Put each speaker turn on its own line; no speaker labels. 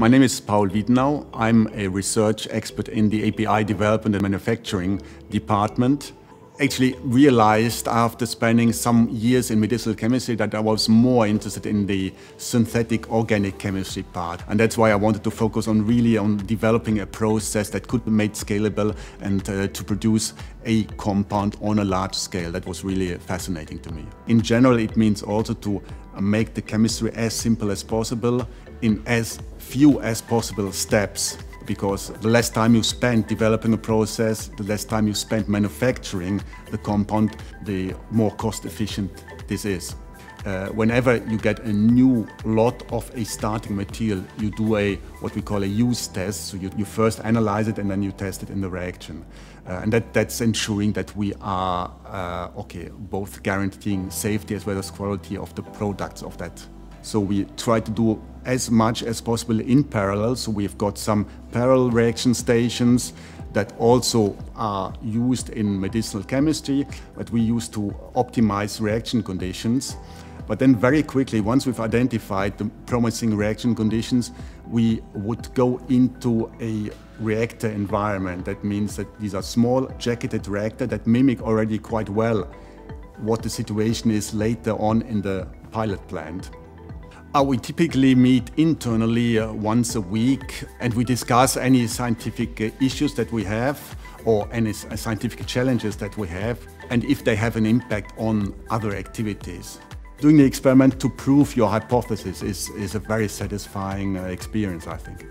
My name is Wiedenau. I'm a research expert in the API development and manufacturing department. Actually realized after spending some years in medicinal chemistry that I was more interested in the synthetic organic chemistry part. And that's why I wanted to focus on developing a process that could be made scalable and to produce a compound on a large scale. That was really fascinating to me. In general, it means also to make the chemistry as simple as possible in as few as possible steps. Because the less time you spend developing a process, the less time you spend manufacturing the compound, the more cost efficient this is. Whenever you get a new lot of a starting material, you do what we call a use test. So you first analyze it and then you test it in the reaction. And that's ensuring that we are both guaranteeing safety as well as quality of the products of that. So we try to do as much as possible in parallel. So we've got some parallel reaction stations that also are used in medicinal chemistry, but we use to optimize reaction conditions. But then very quickly, once we've identified the promising reaction conditions, we would go into a reactor environment. That means that these are small jacketed reactors that mimic already quite well what the situation is later on in the pilot plant. We typically meet internally once a week and we discuss any scientific issues that we have or any scientific challenges that we have and if they have an impact on other activities. Doing the experiment to prove your hypothesis is a very satisfying experience, I think.